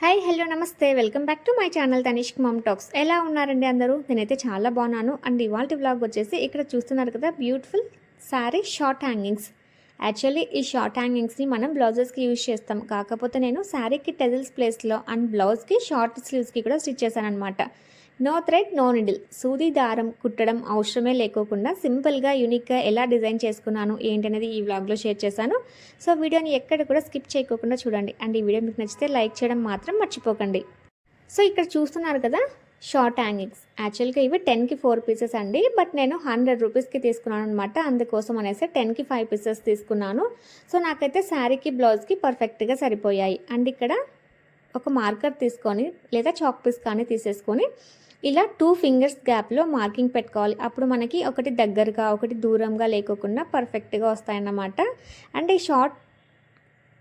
Hi hello నమస్తే welcome back to my channel Tanishq ma'am talks. ఎలా ఉన్నారండి అందరూ? నేనైతే చాలా బాగున్నాను. అండ్ ఇవాళ వ్లాగ్ వచ్చేసి ఇక్కడ చూస్తున్నారు కదా, beautiful sari short hangings. Actually ఈ షార్ట్ హ్యాంగింగ్స్ని మనం బ్లౌజెస్కి యూజ్ చేస్తాం. కాకపోతే నేను శారీకి టెజిల్స్ ప్లేస్లో అండ్ బ్లౌజ్కి షార్ట్ స్లీవ్స్కి కూడా స్టిచ్ చేశాను అనమాట. నో థ్రెడ్ నో నిడిల్, సూది దారం కుట్టడం అవసరమే లేకోకుండా సింపుల్గా యూనిక్గా ఎలా డిజైన్ చేసుకున్నాను ఏంటనేది ఈ వ్లాగ్లో షేర్ చేశాను. సో వీడియోని ఎక్కడ కూడా స్కిప్ చేయకోకుండా చూడండి. అండ్ ఈ వీడియో మీకు నచ్చితే లైక్ చేయడం మాత్రం మర్చిపోకండి. సో ఇక్కడ చూస్తున్నారు కదా షార్ట్ హ్యాంగింగ్స్. యాక్చువల్గా ఇవి 10కి 4 పీసెస్ అండి, బట్ నేను 100 రూపీస్కి తీసుకున్నాను అనమాట. అందుకోసం అనేసి 10కి 5 పీసెస్ తీసుకున్నాను. సో నాకైతే శారీకి బ్లౌజ్కి పర్ఫెక్ట్గా సరిపోయాయి. అండ్ ఇక్కడ ఒక మార్కర్ తీసుకొని లేదా చాక్ పీస్ కానీ తీసేసుకొని ఇలా 2 ఫింగర్స్ గ్యాప్లో మార్కింగ్ పెట్టుకోవాలి. అప్పుడు మనకి ఒకటి దగ్గరగా ఒకటి దూరంగా లేకోకుండా పర్ఫెక్ట్గా వస్తాయన్నమాట. అండ్ ఈ షార్ట్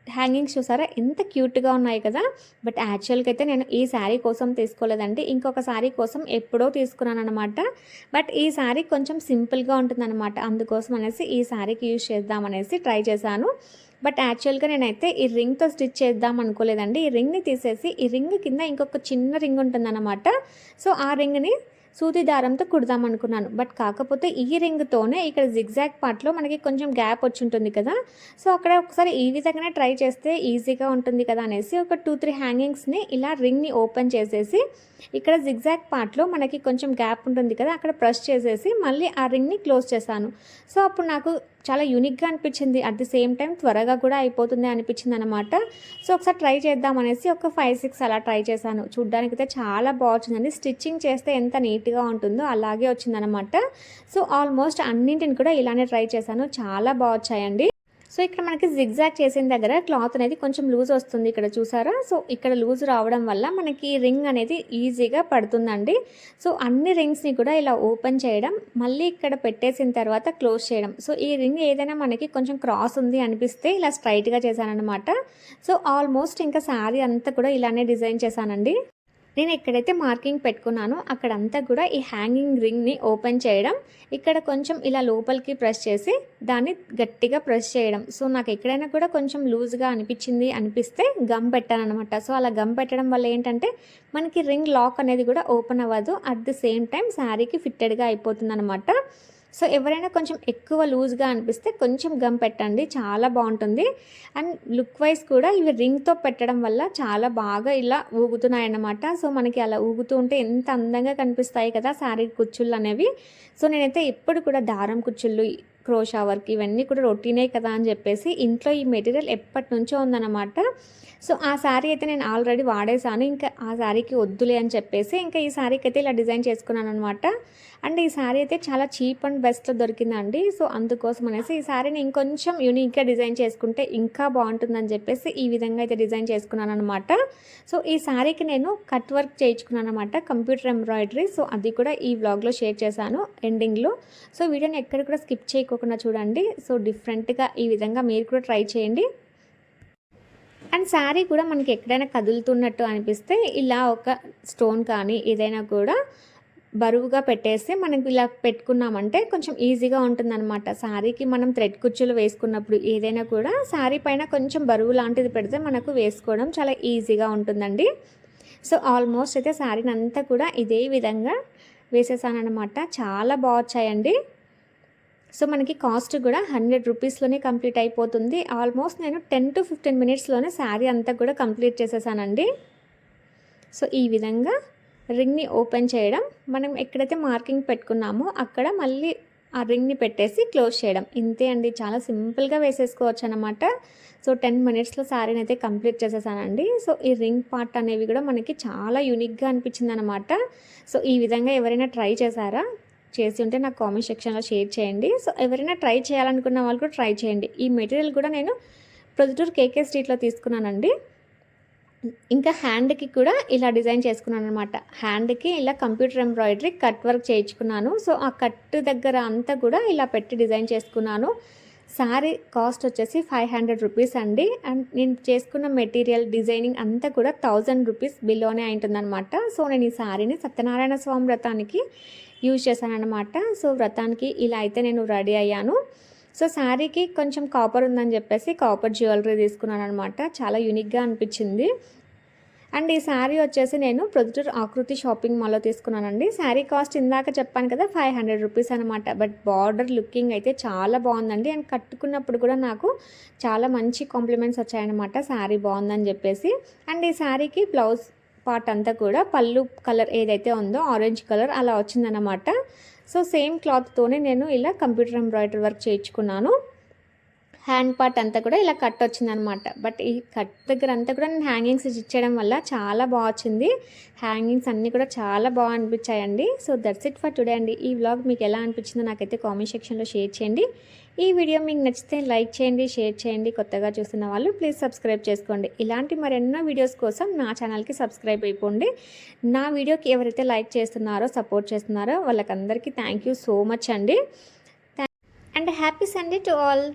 హ్యాంగింగ్స్ చూసారా ఎంత క్యూట్గా ఉన్నాయి కదా. బట్ యాక్చువల్గా అయితే నేను ఈ శారీ కోసం తీసుకోలేదండి, ఇంకొక శారీ కోసం ఎప్పుడో తీసుకున్నాను అనమాట. బట్ ఈ శారీ కొంచెం సింపుల్గా ఉంటుందన్నమాట. అందుకోసం అనేసి ఈ శారీకి యూజ్ చేద్దామనేసి ట్రై చేశాను. బట్ యాక్చువల్గా నేనైతే ఈ రింగ్తో స్టిచ్ చేద్దాం అనుకోలేదండి. ఈ రింగ్ని తీసేసి ఈ రింగ్ కింద ఇంకొక చిన్న రింగ్ ఉంటుందన్నమాట. సో ఆ రింగ్ని సూది దారంతో కుడదాం అనుకున్నాను. బట్ కాకపోతే ఈ రింగ్తోనే ఇక్కడ జిగ్జాగ్ పార్ట్లో మనకి కొంచెం గ్యాప్ వచ్చి ఉంటుంది కదా. సో అక్కడ ఒకసారి ఈ విధంగానే ట్రై చేస్తే ఈజీగా ఉంటుంది కదా అనేసి ఒక 2-3 హ్యాంగింగ్స్ని ఇలా రింగ్ని ఓపెన్ చేసేసి ఇక్కడ జిగ్జాగ్ పార్ట్లో మనకి కొంచెం గ్యాప్ ఉంటుంది కదా, అక్కడ ప్రెస్ చేసేసి మళ్ళీ ఆ రింగ్ని క్లోజ్ చేశాను. సో అప్పుడు నాకు చాలా యూనిక్గా అనిపించింది. అట్ ది సేమ్ టైం త్వరగా కూడా అయిపోతుంది అనిపించింది అనమాట. సో ఒకసారి ట్రై చేద్దామనేసి ఒక 5-6 అలా ట్రై చేశాను. చూడ్డానికైతే చాలా బాగుంటుందండి. స్టిచ్చింగ్ చేస్తే ఎంత నీట్గా ఉంటుందో అలాగే వచ్చిందనమాట. సో ఆల్మోస్ట్ అన్నింటిని కూడా ఇలానే ట్రై చేశాను. చాలా బాగొచ్చాయండి. సో ఇక్కడ మనకి జిగ్జాగ్ చేసిన దగ్గర క్లాత్ అనేది కొంచెం లూజ్ వస్తుంది, ఇక్కడ చూసారా. సో ఇక్కడ లూజ్ రావడం వల్ల మనకి రింగ్ అనేది ఈజీగా పడుతుందండి. సో అన్ని రింగ్స్ని కూడా ఇలా ఓపెన్ చేయడం, మళ్ళీ ఇక్కడ పెట్టేసిన తర్వాత క్లోజ్ చేయడం. సో ఈ రింగ్ ఏదైనా మనకి కొంచెం క్రాస్ ఉంది అనిపిస్తే ఇలా స్ట్రైట్గా చేశానన్నమాట. సో ఆల్మోస్ట్ ఇంకా శారీ అంతా కూడా ఇలానే డిజైన్ చేశానండి. నేను ఎక్కడైతే మార్కింగ్ పెట్టుకున్నానో అక్కడంతా కూడా ఈ హ్యాంగింగ్ రింగ్ని ఓపెన్ చేయడం, ఇక్కడ కొంచెం ఇలా లోపలికి ప్రెస్ చేసి దాన్ని గట్టిగా ప్రెస్ చేయడం. సో నాకు ఎక్కడైనా కూడా కొంచెం లూజ్గా అనిపిస్తే గమ్ పెట్టాను అనమాట. సో అలా గమ్ పెట్టడం వల్ల ఏంటంటే మనకి రింగ్ లాక్ అనేది కూడా ఓపెన్ అవ్వదు. అట్ ది సేమ్ టైం శారీకి ఫిట్టెడ్గా అయిపోతుంది అనమాట. సో ఎవరైనా కొంచెం ఎక్కువ లూజ్గా అనిపిస్తే కొంచెం గమ్ పెట్టండి, చాలా బాగుంటుంది. అండ్ లుక్ వైజ్ కూడా ఇవి రింగ్తో పెట్టడం వల్ల చాలా బాగా ఇలా ఊగుతున్నాయి అన్నమాట. సో మనకి అలా ఊగుతూ ఉంటే ఎంత అందంగా కనిపిస్తాయి కదా శారీ కుచ్చుళ్ళు అనేవి. సో నేనైతే ఎప్పుడు కూడా దారం కుచ్చుళ్ళు, క్రోషా వర్క్ ఇవన్నీ కూడా రొటీనే కదా అని చెప్పేసి ఇంట్లో ఈ మెటీరియల్ ఎప్పటి నుంచో ఉందన్నమాట. సో ఆ శారీ అయితే నేను ఆల్రెడీ వాడేసాను. ఇంకా ఆ శారీకి వద్దులే అని చెప్పేసి ఇంకా ఈ శారీకి అయితే ఇలా డిజైన్ చేసుకున్నాను అనమాట. అండ్ ఈ శారీ అయితే చాలా చీప్ అండ్ బెస్ట్లో దొరికిందండి. సో అందుకోసం అనేసి ఈ శారీని ఇంకొంచెం యూనిక్గా డిజైన్ చేసుకుంటే ఇంకా బాగుంటుందని చెప్పేసి ఈ విధంగా అయితే డిజైన్ చేసుకున్నాను అనమాట. సో ఈ శారీకి నేను కట్ వర్క్ చేయించుకున్నాను అనమాట, కంప్యూటర్ ఎంబ్రాయిడరీ. సో అది కూడా ఈ వ్లాగ్లో షేర్ చేశాను ఎండింగ్లో. సో వీడియోని ఎక్కడ కూడా స్కిప్ చేయకోకుండా చూడండి. సో డిఫరెంట్గా ఈ విధంగా మీరు కూడా ట్రై చేయండి. అండ్ శారీ కూడా మనకి ఎక్కడైనా కదులుతున్నట్టు అనిపిస్తే ఇలా ఒక స్టోన్ కానీ ఏదైనా కూడా బరువుగా పెట్టేస్తే మనకి ఇలా పెట్టుకున్నామంటే కొంచెం ఈజీగా ఉంటుందన్నమాట. శారీకి మనం థ్రెడ్ కుచ్చులు వేసుకున్నప్పుడు ఏదైనా కూడా శారీ పైన కొంచెం బరువు లాంటిది పెడితే మనకు వేసుకోవడం చాలా ఈజీగా ఉంటుందండి. సో ఆల్మోస్ట్ అయితే శారీని అంతా కూడా ఇదే విధంగా వేసేసానమాట. చాలా బాగొచ్చాయండి. సో మనకి కాస్ట్ కూడా 100 రూపీస్లోనే కంప్లీట్ అయిపోతుంది. ఆల్మోస్ట్ నేను 10 to 15 మినిట్స్లోనే శారీ అంతా కూడా కంప్లీట్ చేసేసానండి. సో ఈ విధంగా రింగ్ని ఓపెన్ చేయడం, మనం ఎక్కడైతే మార్కింగ్ పెట్టుకున్నామో అక్కడ మళ్ళీ ఆ రింగ్ని పెట్టేసి క్లోజ్ చేయడం, ఇంతే అండి. చాలా సింపుల్గా వేసేసుకోవచ్చు అనమాట. సో 10 మినిట్స్లో శారీని అయితే కంప్లీట్ చేసేసానండి. సో ఈ రింగ్ పార్ట్ అనేవి కూడా మనకి చాలా యూనిక్గా అనిపించింది అనమాట. సో ఈ విధంగా ఎవరైనా ట్రై చేశారా? చేసి ఉంటే నాకు కామెంట్ సెక్షన్లో షేర్ చేయండి. సో ఎవరైనా ట్రై చేయాలనుకున్న వాళ్ళు కూడా ట్రై చేయండి. ఈ మెటీరియల్ కూడా నేను ప్రొద్దుటూరు కేకే స్ట్రీట్లో తీసుకున్నానండి. ఇంకా హ్యాండ్కి కూడా ఇలా డిజైన్ చేసుకున్నాను అనమాట. హ్యాండ్కి ఇలా కంప్యూటర్ ఎంబ్రాయిడరీ కట్ వర్క్ చేయించుకున్నాను. సో ఆ కట్ దగ్గర అంతా కూడా ఇలా పెట్టి డిజైన్ చేసుకున్నాను. శారీ కాస్ట్ వచ్చేసి 500 రూపీస్ అండి. అండ్ నేను చేసుకున్న మెటీరియల్ డిజైనింగ్ అంతా కూడా 1000 రూపీస్ బిలోనే అయింటుందన్నమాట. సో నేను ఈ శారీని సత్యనారాయణ స్వామి వ్రతానికి యూజ్ చేశానన్నమాట. సో వ్రతానికి ఇలా అయితే నేను రెడీ అయ్యాను. సో శారీకి కొంచెం కాపర్ ఉందని చెప్పేసి కాపర్ జ్యువెలరీ తీసుకున్నాను అనమాట. చాలా యూనిక్గా అనిపించింది. అండ్ ఈ శారీ వచ్చేసి నేను ప్రొద్దుటూరు ఆకృతి షాపింగ్ మాల్లో తీసుకున్నానండి. శారీ కాస్ట్ ఇందాక చెప్పాను కదా 500 రూపీస్ అనమాట. బట్ బార్డర్ లుకింగ్ అయితే చాలా బాగుందండి. అండ్ కట్టుకున్నప్పుడు కూడా నాకు చాలా మంచి కాంప్లిమెంట్స్ వచ్చాయన్నమాట, శారీ బాగుందని చెప్పేసి. అండ్ ఈ శారీకి బ్లౌజ్ పార్ట్ అంతా కూడా పళ్ళు కలర్ ఏదైతే ఉందో ఆరెంజ్ కలర్ అలా వచ్చిందనమాట. సో సేమ్ క్లాత్తోనే నేను ఇలా కంప్యూటర్ ఎంబ్రాయిడరీ వర్క్ చేయించుకున్నాను. హ్యాండ్ పార్ట్ అంతా కూడా ఇలా కట్ వచ్చిందనమాట. బట్ ఈ కట్ దగ్గర అంతా కూడా నేను హ్యాంగింగ్స్ ఇచ్చేయడం వల్ల చాలా బాగా వచ్చింది. హ్యాంగింగ్స్ అన్నీ కూడా చాలా బాగా అనిపించాయండి. So that's it for today అండి. ఈ వ్లాగ్ మీకు ఎలా అనిపించిందో నాకైతే కామెంట్ సెక్షన్లో షేర్ చేయండి. ఈ వీడియో మీకు నచ్చితే లైక్ చేయండి, షేర్ చేయండి. కొత్తగా చూస్తున్న వాళ్ళు ప్లీజ్ సబ్స్క్రైబ్ చేసుకోండి. ఇలాంటి మరెన్నో వీడియోస్ కోసం నా ఛానల్కి సబ్స్క్రైబ్ అయిపోండి. నా వీడియోకి ఎవరైతే లైక్ చేస్తున్నారో, సపోర్ట్ చేస్తున్నారో వాళ్ళకందరికీ థ్యాంక్ యూ సో మచ్ అండి. And happy Sunday to all.